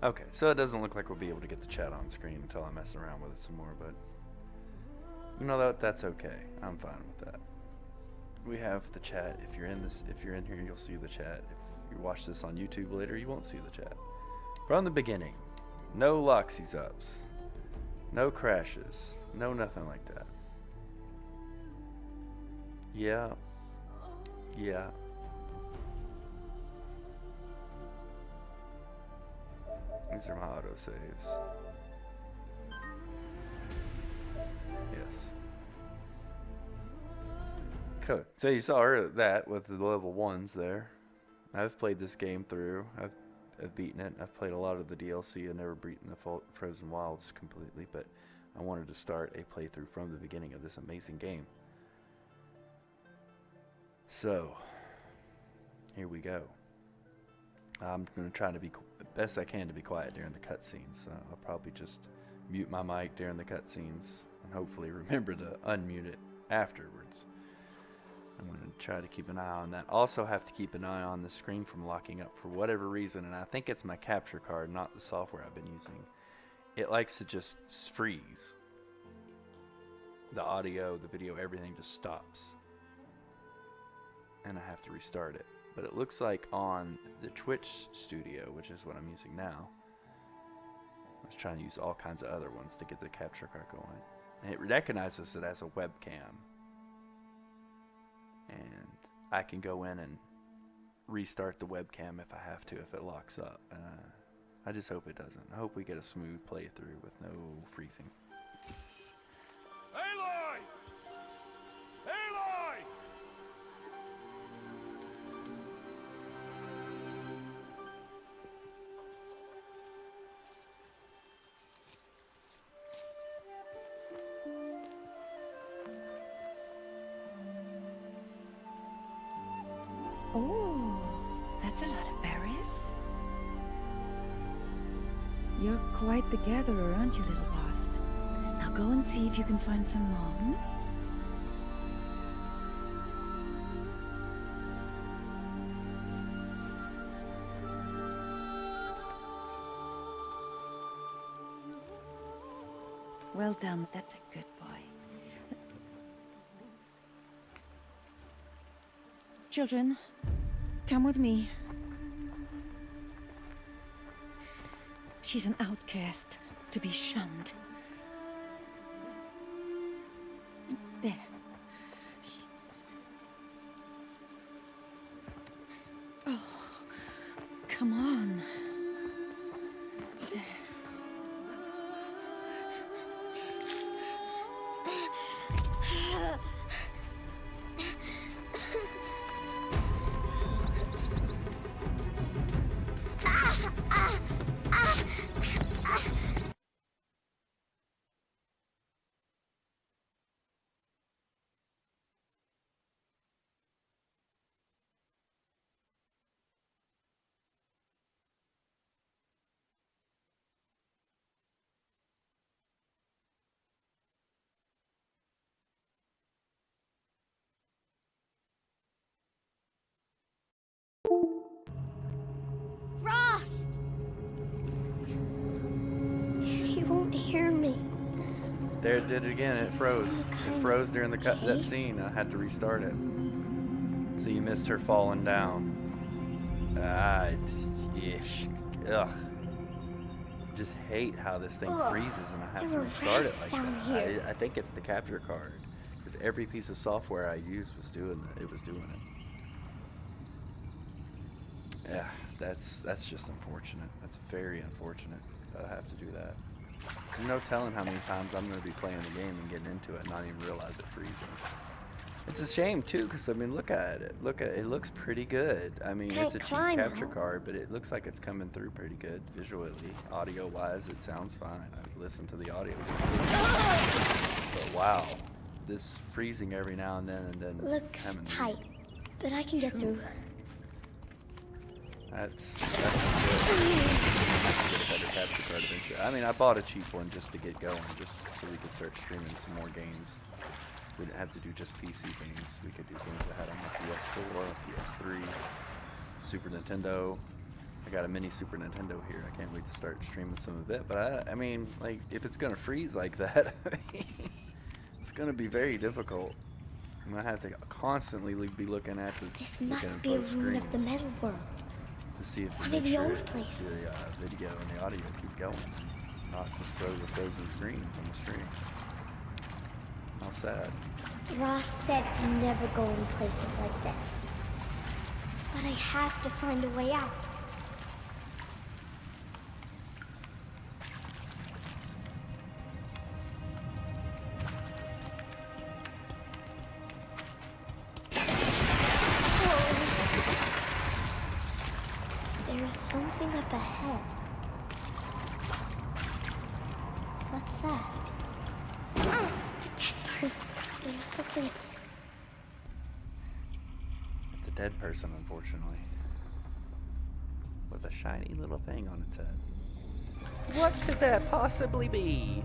Okay, so it doesn't look like we'll be able to get the chat on screen until I mess around with it some more, but you know that's okay. I'm fine with that. We have the chat. If you're in here, you'll see the chat. If you watch this on YouTube later, you won't see the chat. From the beginning, no Loxies ups, no crashes, no nothing like that. Yeah. Yeah. These are my autosaves. Yes. Cool. So you saw that with the level 1s there. I've played this game through. I've beaten it. I've played a lot of the DLC. I've never beaten the Frozen Wilds completely, but I wanted to start a playthrough from the beginning of this amazing game. So, here we go. I'm going to try to be best I can to be quiet during the cutscenes. I'll probably just mute my mic during the cutscenes and hopefully remember to unmute it afterwards. I'm going to try to keep an eye on that. Also have to keep an eye on the screen from locking up for whatever reason, and I think it's my capture card, not the software I've been using. It likes to just freeze. The audio, the video, everything just stops. And I have to restart it. But it looks like on the Twitch studio, which is what I'm using now, I was trying to use all kinds of other ones to get the capture card going. And it recognizes it as a webcam. And I can go in and restart the webcam if I have to, if it locks up. I just hope it doesn't. I hope we get a smooth playthrough with no freezing. Aloy! Aloy! Oh, that's a lot of berries. You're quite the gatherer, aren't you, little Bast? Now go and see if you can find some more. Hmm? Well done. That's a good boy. Children, come with me. She's an outcast, to be shunned. There. Oh, come on. There. Frost! He won't hear me. There it did it again. It froze. It froze during the that scene. I had to restart it. So you missed her falling down. Ugh. Just hate how this thing freezes and I have to restart it like that. I think it's the capture card because every piece of software I used was doing it. It was doing it. Yeah, that's just unfortunate. That's very unfortunate that I have to do that. There's no telling how many times I'm going to be playing the game and getting into it and not even realize it freezing. It's a shame too, because I mean, look at it. It looks pretty good. I mean, it's a cheap capture card, but it looks like it's coming through pretty good visually, audio-wise. It sounds fine. I listened to the audio. But wow, this freezing every now and then. Looks tight, but I can get through. That's good. Get a better capture card eventually. I mean, I bought a cheap one just to get going, just so we could start streaming some more games. We didn't have to do just PC games. We could do games that had on the PS4, PS3, Super Nintendo. I got a mini Super Nintendo here. I can't wait to start streaming some of it. But I mean, like, if it's gonna freeze like that, it's gonna be very difficult. I'm gonna have to constantly be looking at the This must be a ruin of the metal world. to see if One make of the sure old the places. video and the audio keep going. It's not just the frozen screen on the stream. How sad. Ross said never go in places like this. But I have to find a way out. There's something up ahead. What's that? A dead person. There's something. It's a dead person, unfortunately. With a shiny little thing on its head. What could that possibly be?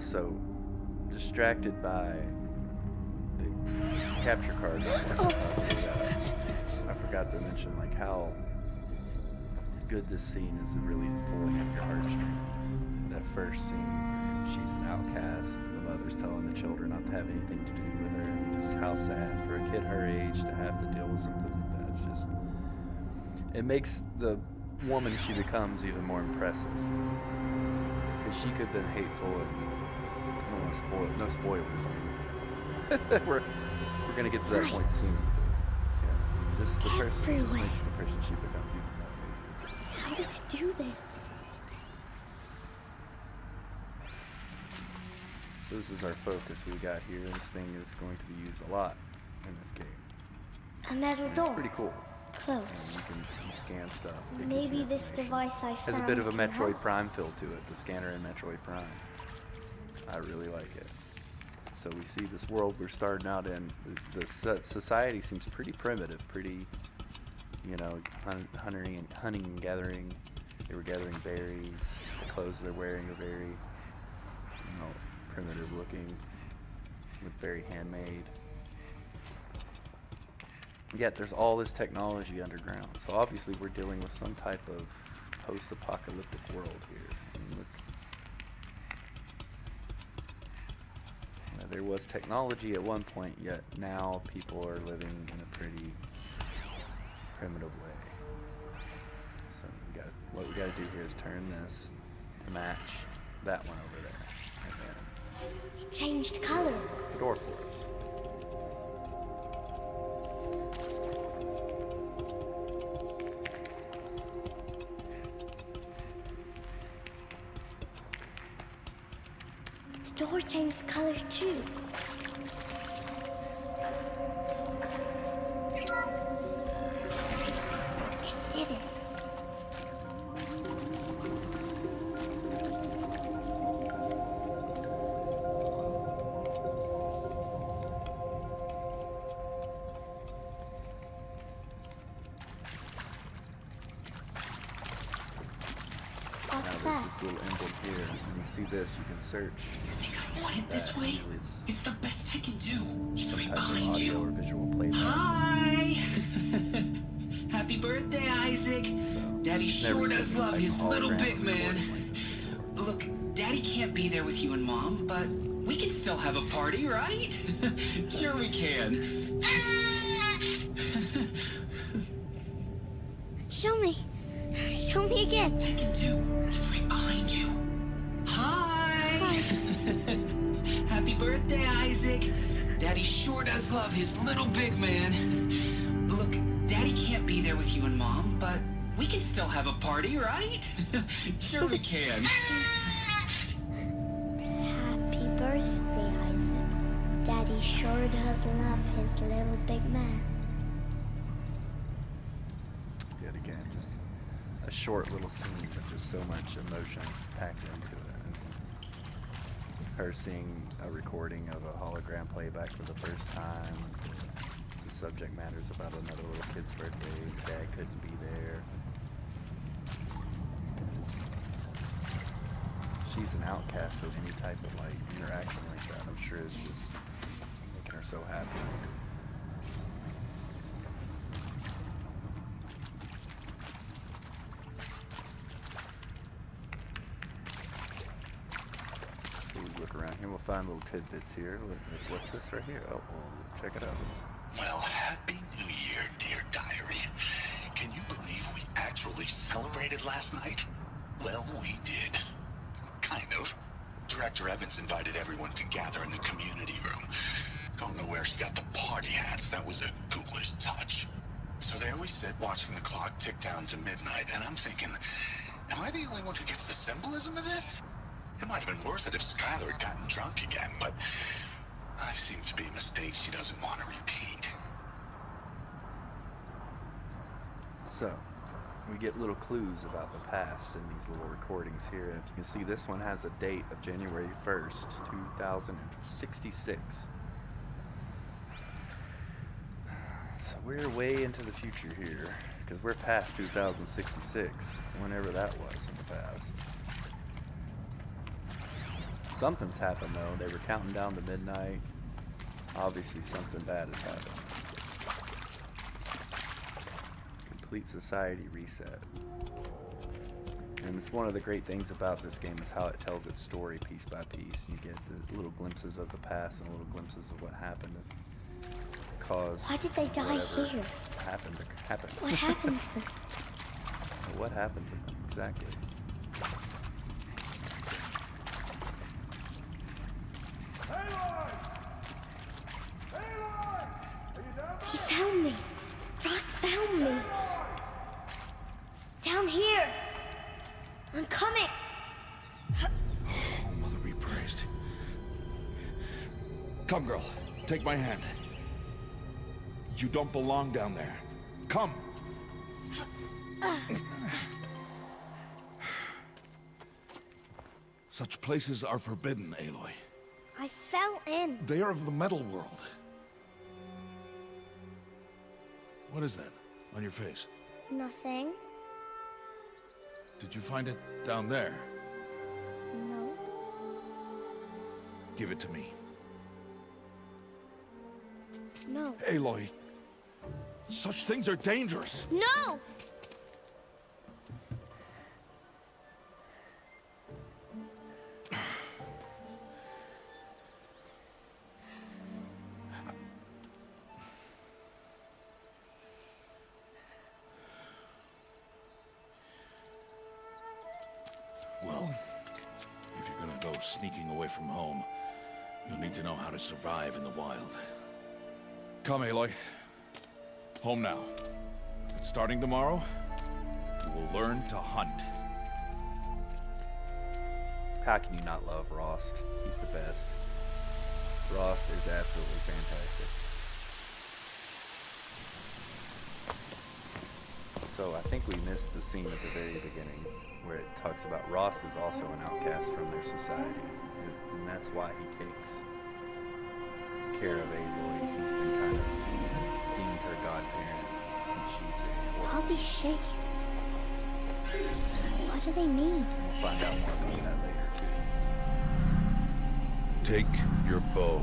So distracted by the capture card. I forgot to mention like how good this scene is at really pulling at your heartstrings. That first scene where she's an outcast, the mother's telling the children not to have anything to do with her, and just how sad for a kid her age to have to deal with something like that. It's just, it makes the woman she becomes even more impressive. Because she could have been hateful and I don't want to spoil it. No spoilers. I mean, we're gonna get to that point soon. Yeah, just the person just makes the person she becomes even more amazing. How does he do this? So this is our focus we got here. This thing is going to be used a lot in this game. A metal And door. it's pretty cool. Closed. And you can scan stuff. It gives Maybe you this information. device I found Has a bit of a can Metroid help. Prime feel to it, the scanner in Metroid Prime. I really like it. So we see this world we're starting out in. The society seems pretty primitive, pretty, you know, hunting and gathering. They were gathering berries. The clothes they're wearing are very, you know, primitive looking, with very handmade. Yet there's all this technology underground. So obviously we're dealing with some type of post-apocalyptic world here. I mean, look. There was technology at one point, yet now people are living in a pretty primitive way. So what we got to do here is turn this to match that one over there, and then It changed color. the door for us. The door changed color too. It did it. Now What's there's that? this little emblem here. When you see this, you can search. Think I want it this that. way? Usually It's the best I can do. He's some right type of behind audio or you. visual playback. Hi! Happy birthday, Isaac. So, Daddy never sure seen does any love type his of little hologram big recording man. like this. Look, Daddy can't be there with you and Mom, but we can still have a party, right? Sure we can. Show me. Show me again. I can do. He's right behind you. Hi! Happy birthday, Isaac. Daddy sure does love his little big man. Look, Daddy can't be there with you and Mom, but we can still have a party, right? Sure we can. Happy birthday, Isaac. Daddy sure does love his little big man. Yet again, just a short little scene, but just so much emotion packed into it. And her seeing a recording of a hologram playback for the first time. The subject matter's about another little kid's birthday. Dad couldn't be there. She she's an outcast, so any type of like interaction like that, I'm sure is just making her so happy. So we look around here, we'll find little tidbits here. What's this right here? Oh, well, check it out. Well, Happy New Year, dear diary. Can you believe we actually celebrated last night? Well, we did. Kind of. Director Evans invited everyone to gather in the community room. Don't know where she got the party hats. That was a ghoulish touch. So there we sit, watching the clock tick down to midnight, and I'm thinking, am I the only one who gets the symbolism of this? It might have been worth it if Skylar had gotten drunk again, but I seem to be a mistake she doesn't want to repeat. So, we get little clues about the past in these little recordings here. And if you can see, this one has a date of January 1st, 2066. So we're way into the future here, because we're past 2066, whenever that was in the past. Something's happened though. They were counting down to midnight. Obviously something bad has happened. Complete society reset. And it's one of the great things about this game is how it tells its story piece by piece. You get the little glimpses of the past and little glimpses of what happened to cause. Why did they die whatever here? Happened to happen. What happened to them? What happened to them exactly? He found me. Ross found me. Down here. I'm coming. Oh, Mother be praised. Come, girl. Take my hand. You don't belong down there. Come. Such places are forbidden, Aloy. I fell in. They are of the metal world. What is that on your face? Nothing. Did you find it down there? No. Give it to me. No. Aloy, such things are dangerous. No! Well, if you're gonna go sneaking away from home, you'll need to know how to survive in the wild. Come, Aloy. Home now. And starting tomorrow, you will learn to hunt. How can you not love Rost? He's the best. Rost is absolutely fantastic. So I think we missed the scene at the very beginning where it talks about Rost is also an outcast from their society. And that's why he takes care of Aloy. He's been kind of deemed her godparent since she's a All these shapes. What do they mean? We'll find out more about that later too. Take your bow.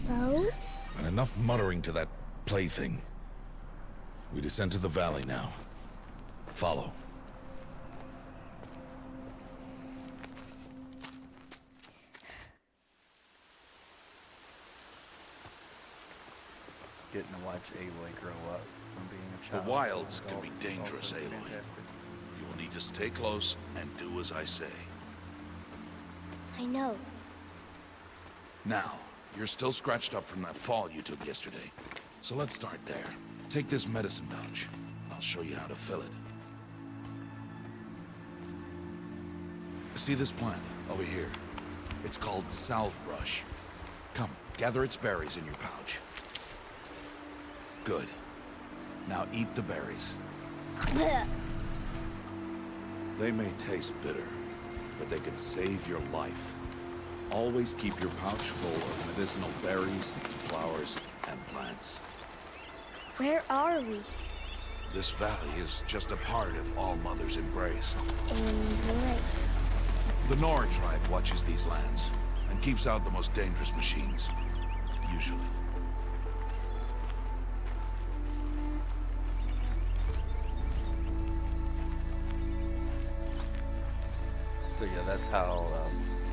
Bow? And enough muttering to that plaything. We descend to the valley now. Follow. Getting to watch Aloy grow up from being a The child. wilds to can adult be is also dangerous, Aloy. fantastic. You will need to stay close and do as I say. I know. Now, you're still scratched up from that fall you took yesterday. So let's start there. Take this medicine pouch. I'll show you how to fill it. See this plant over here? It's called salvebrush. Come, gather its berries in your pouch. Good. Now eat the berries. Blech. They may taste bitter, but they can save your life. Always keep your pouch full of medicinal berries, flowers, and plants. Where are we? This valley is just a part of All Mother's embrace. Embrace. The Nora tribe watches these lands and keeps out the most dangerous machines. Usually. So yeah, that's how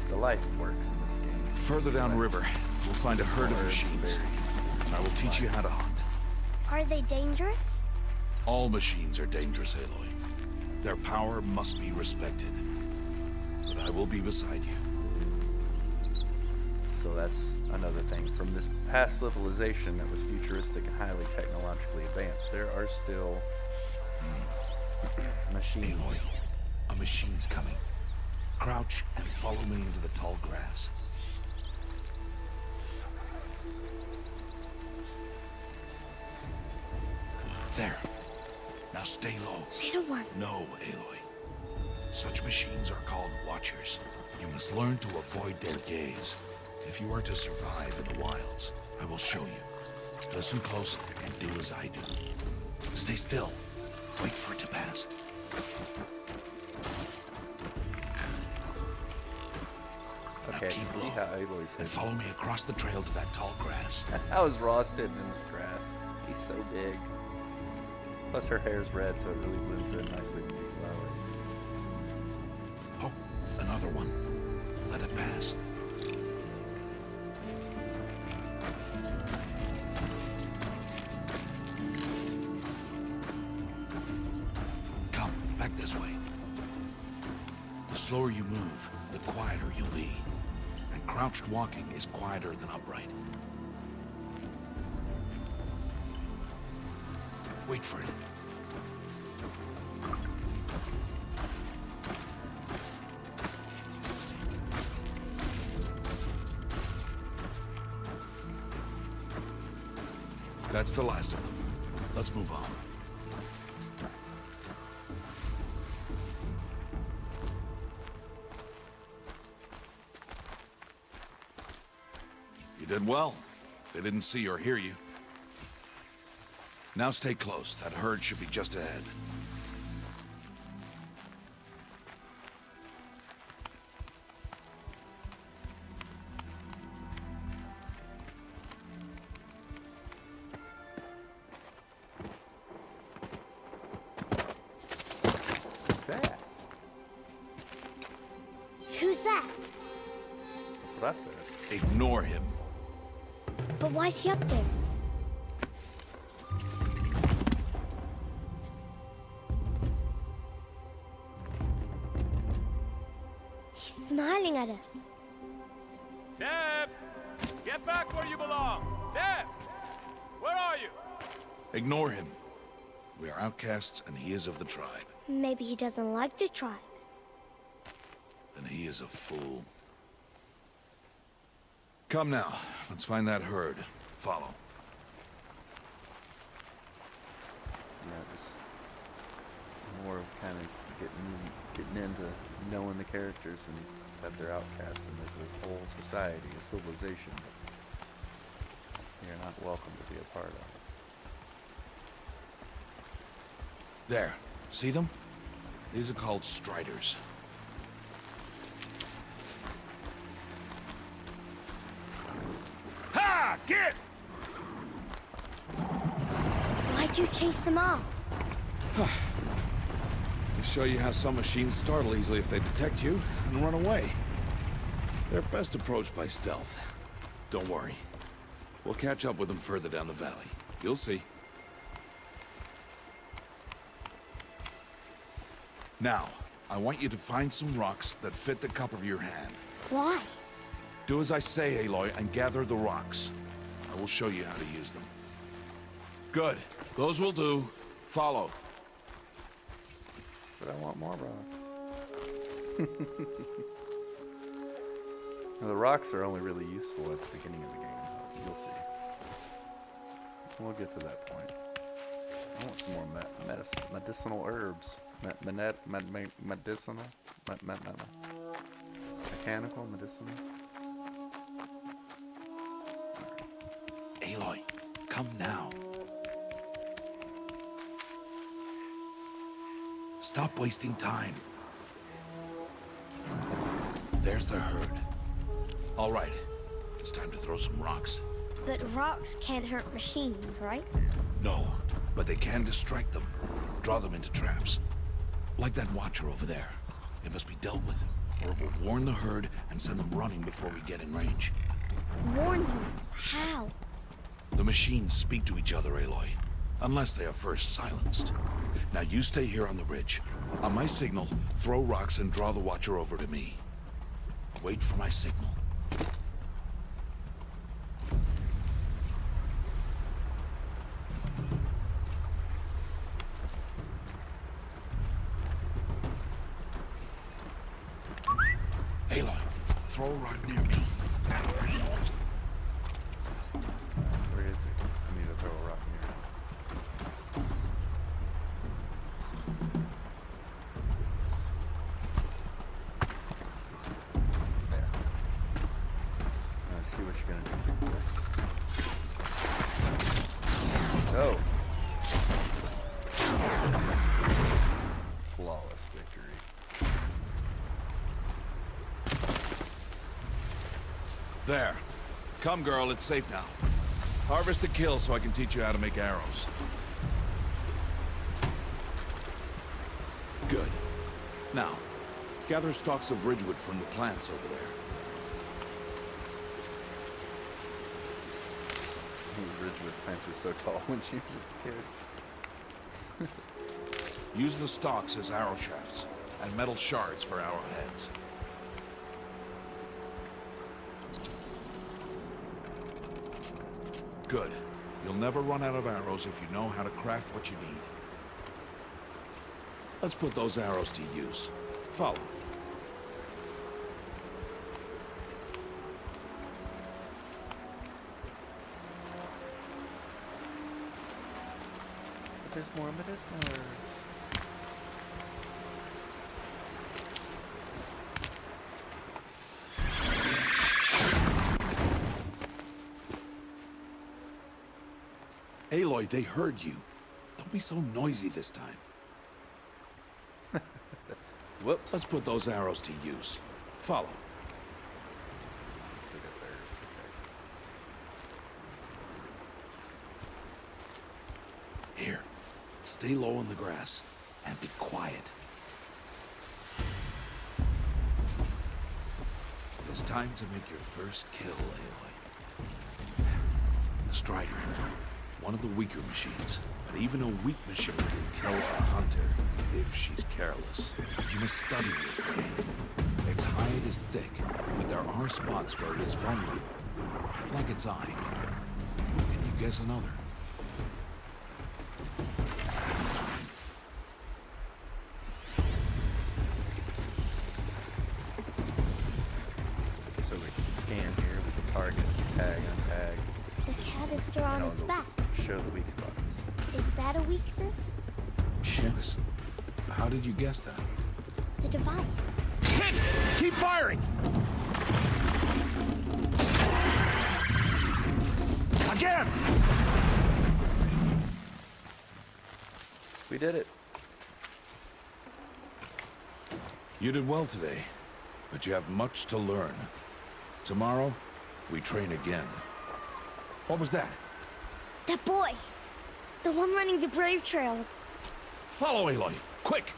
the life works in this game. Further downriver, we'll find a herd of machines. And I will teach you how to hunt. Are they dangerous? All machines are dangerous, Aloy. Their power must be respected. But I will be beside you. So that's another thing. From this past civilization that was futuristic and highly technologically advanced, there are still machines. Aloy, a machine's coming. Crouch and follow me into the tall grass. There. Now stay low. Little one. No, Aloy. Such machines are called Watchers. You must learn to avoid their gaze. If you are to survive in the wilds, I will show you. Listen close and do as I do. Stay still. Wait for it to pass. Okay, I keep can see low how Aloy's and hidden. follow me across the trail to that tall grass. How is Ross hidden in this grass? He's so big. Plus her hair's red, so it really blends in nicely with these flowers. Oh, another one. Let it pass. Come, back this way. The slower you move, the quieter you'll be. And crouched walking is quieter than upright. Wait for it. That's the last of them. Let's move on. You did well. They didn't see or hear you. Now stay close. That herd should be just ahead. Who's that? Who's that? That's what I said. Ignore him. But why's he up there? He's smiling at us. Deb! Get back where you belong! Deb! Where are you? Ignore him. We are outcasts and he is of the tribe. Maybe he doesn't like the tribe. Then he is a fool. Come now. Let's find that herd. Follow. Yeah, just more of kind of getting into knowing the characters and that they're outcasts and there's a whole society, a civilization that you're not welcome to be a part of. There. See them? These are called Striders. Ha! Get! Why'd you chase them off? To show you how some machines startle easily if they detect you and run away. They're best approached by stealth. Don't worry. We'll catch up with them further down the valley. You'll see. Now, I want you to find some rocks that fit the cup of your hand. Why? Do as I say, Aloy, and gather the rocks. I will show you how to use them. Good. Those will do. Follow. But I want more rocks. Now, the rocks are only really useful at the beginning of the game. You'll see. We'll get to that point. I want some more medicinal herbs. Medicinal? Mechanical? Medicinal? Aloy, come now. Stop wasting time. There's the herd. All right, it's time to throw some rocks. But rocks can't hurt machines, right? No, but they can distract them. Draw them into traps. Like that watcher over there. It must be dealt with, or it will warn the herd and send them running before we get in range. Warn them. How? The machines speak to each other, Aloy. Unless they are first silenced. Now you stay here on the ridge. On my signal, throw rocks and draw the watcher over to me. Wait for my signal. Aloy, throw a rock near me. Where is it? I need to throw a rock near it. There. Let's see what you're gonna do. Oh. Flawless victory. There. Come, girl, it's safe now. Harvest a kill so I can teach you how to make arrows. Good. Now, gather stalks of ridgewood from the plants over there. These Ridgewood plants were so tall when she was just a kid. Use the stalks as arrow shafts, and metal shards for arrowheads. Good. You'll never run out of arrows if you know how to craft what you need. Let's put those arrows to use. Follow. But there's more medicinals. Aloy, they heard you. Don't be so noisy this time. Whoops. Let's put those arrows to use. Follow. Let's look at theirs. Okay. Here. Stay low in the grass and be quiet. It's time to make your first kill, Aloy. The Strider. One of the weaker machines, but even a weak machine can kill a hunter if she's careless. You must study your prey. Its hide is thick, but there are spots where it is vulnerable, like its eye. Can you guess another? So we can scan here with the target, tag, untag, The canister on its back. show the weak spots. Is that a weakness? Yes. How did you guess that? The device. Hit! Keep firing! Again! We did it. You did well today, but you have much to learn. Tomorrow, we train again. What was that? That boy. The one running the brave trails. Follow Aloy, quick!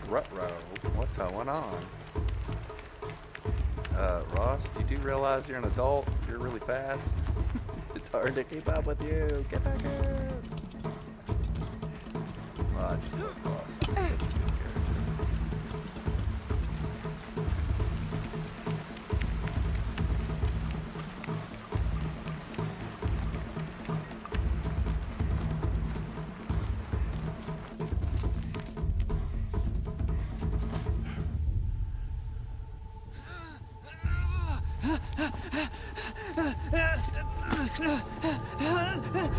Ruh-roh, what's going on? Ross, you do realize you're an adult? You're really fast. It's hard to keep up with you. Get back here. Well, I just love Ross. He's such a good character.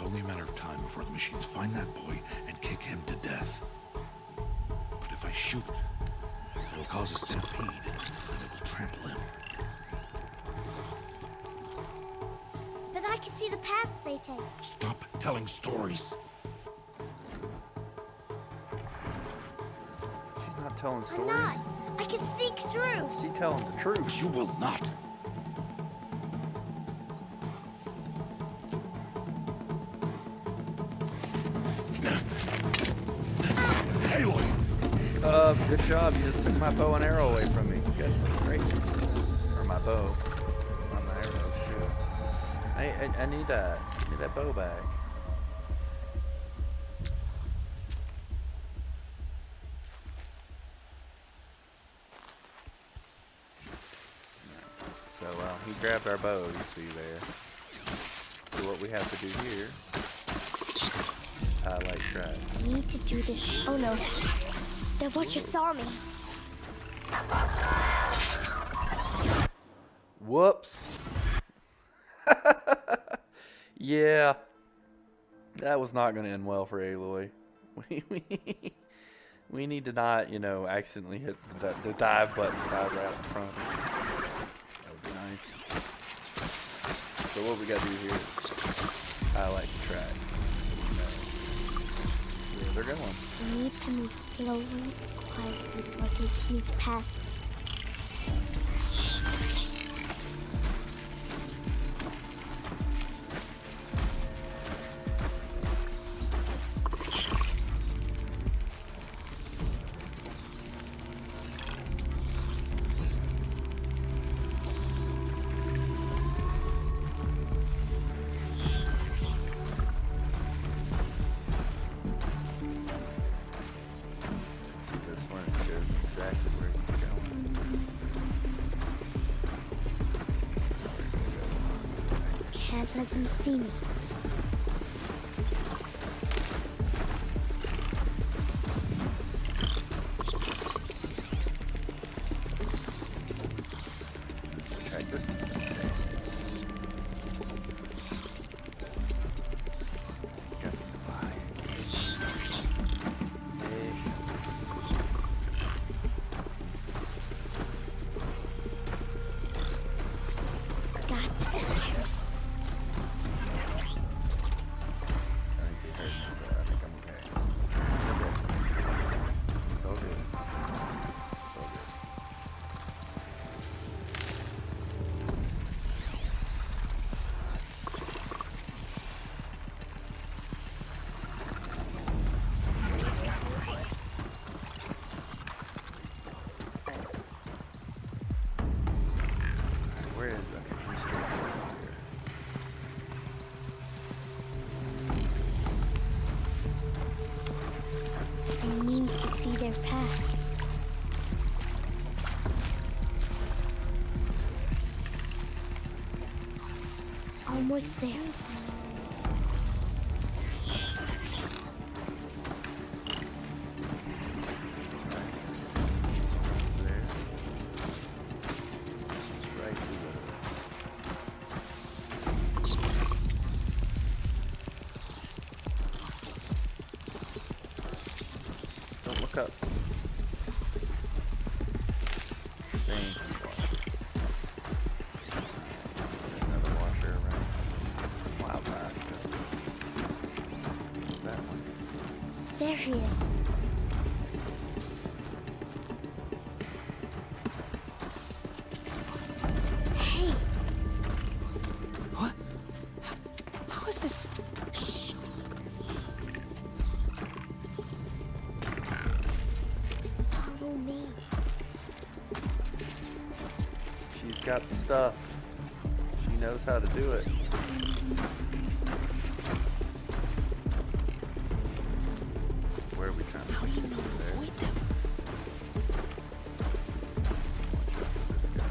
It's only a matter of time before the machines find that boy and kick him to death. But if I shoot, it'll cause a stampede, and it will trample him. But I can see the paths they take. Stop telling stories. She's not telling I'm stories. not. I can sneak through. She's telling the truth. You will not. Aloy! Good job. You just took my bow and arrow away from me. Good. Great. Or my bow. Not my arrow. Shoot. I need that. I need that bow back. So, he grabbed our bow, you see there. So what we have to do here, highlight track. I need to do this. Oh no. That watcher saw me. Whoops. Yeah. That was not going to end well for Aloy. We need to not, you know, accidentally hit the dive button, dive right in front. That would be nice. So what we got to do here is highlight the tracks. So we know where they're going. I need to move slowly, quietly, so I can sneak past them. Can't let them see me. Track this one. Got to be careful. Where is it? Okay, he's straight over here. I need to see their paths. Almost there. Almost there. Right below. Don't look up. Thank you. Another washer around. Wildlife. What's that one? There he is. Hey, What? How is this? Shh. follow me. She's got the stuff. She knows how to do it. Where are we trying to How do you know over to there? avoid them? This guy.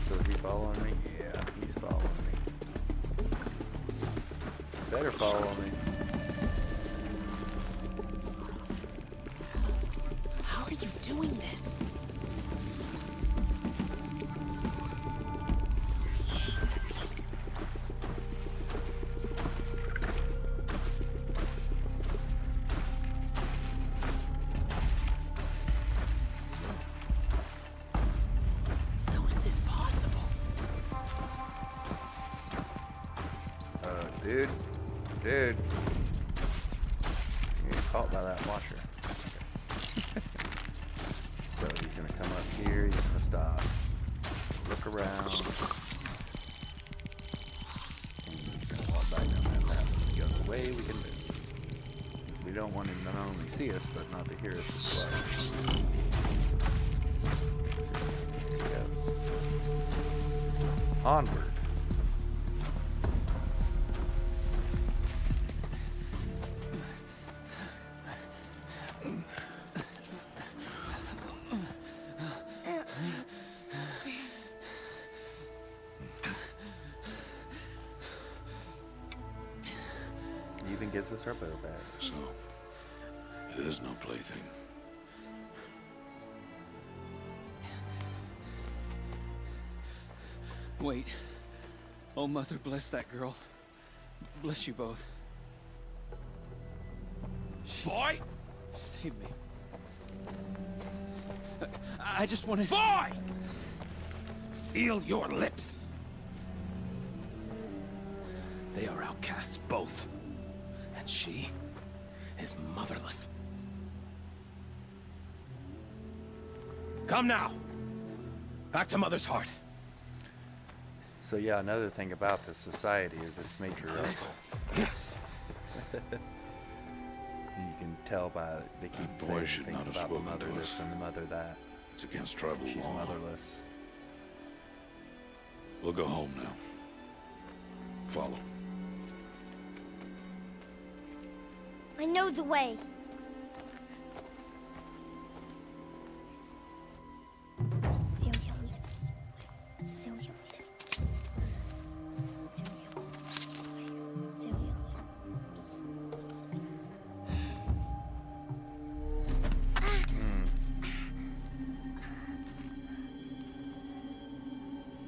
So is he following me? Yeah, he's following me. Better follow me. How are you doing this? Dude. Dude. You're getting caught by that watcher. So he's gonna come up here, he's gonna stop. Look around. And he's gonna walk back down that path. When he goes away, we can move. Because we don't want him to not only see us, but not to hear us as well. Here he goes. Onward. He even gives us our bow back. So, it is no plaything. Wait. Oh, Mother, bless that girl. Bless you both. Boy! She saved me. I just wanted... Boy! Seal your lips. They are outcasts, both. And she is motherless. Come now. Back to Mother's heart. So yeah, another thing about this society is it's matriarchal. You can tell by they keep That boy saying should things not have about the spoken mother to this us. and the mother that. It's against tribal She's law. motherless. We'll go home now. Follow. I know the way. Seal your lips. Seal your lips. Seal your lips. Seal your lips.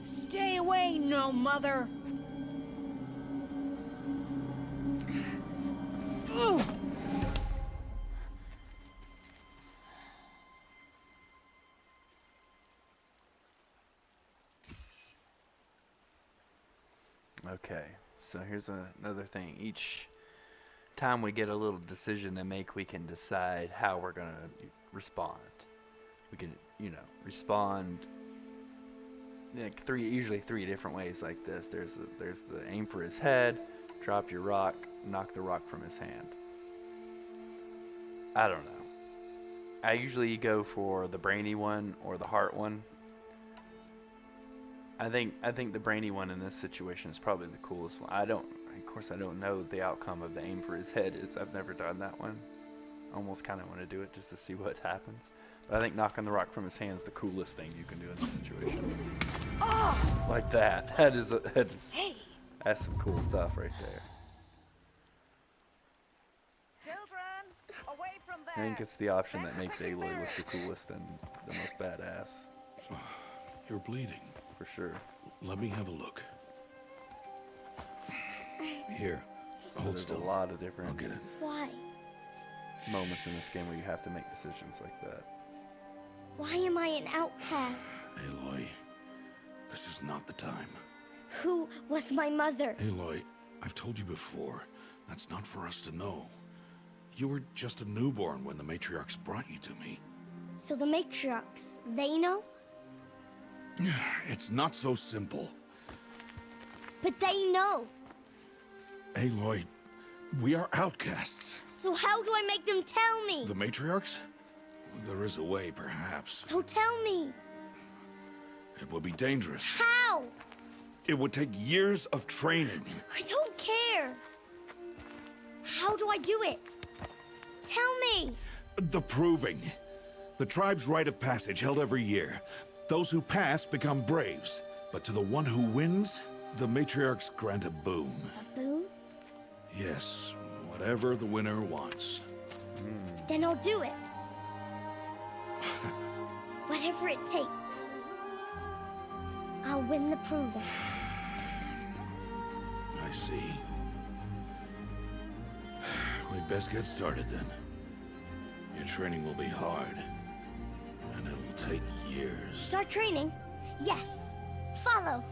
Stay away, no mother. Okay, so here's another thing. Each time we get a little decision to make, we can decide how we're gonna respond. We can, respond like usually three different ways like this. There's the aim for his head, drop your rock, knock the rock from his hand. I don't know. I usually go for the brainy one or the heart one. I think the brainy one in this situation is probably the coolest one. Of course I don't know the outcome of the aim for his head is. I've never done that one. I almost kind of want to do it just to see what happens. But I think knocking the rock from his hand is the coolest thing you can do in this situation. Oh! Like that. That's some cool stuff right there. Children, away from there. I think it's the option that makes Aloy look the coolest and the most badass, You're bleeding. for sure. Let me have a look. Here, So hold there's still. a lot of different I'll get it. Why? moments in this game where you have to make decisions like that. Why am I an outcast? Aloy, this is not the time. Who was my mother? Aloy, I've told you before, that's not for us to know. You were just a newborn when the matriarchs brought you to me. So the matriarchs, they know? It's not so simple. But they know. Aloy, we are outcasts. So how do I make them tell me? The matriarchs? There is a way, perhaps. So tell me. It would be dangerous. How? It would take years of training. I don't care. How do I do it? Tell me. The proving. The tribe's rite of passage held every year. Those who pass become braves. But to the one who wins, the matriarchs grant a boon. A boon? Yes, whatever the winner wants. Then I'll do it. Whatever it takes. I'll win the proving. I see. We'd best get started then. Your training will be hard. And it'll take years. Start training? Yes. Follow.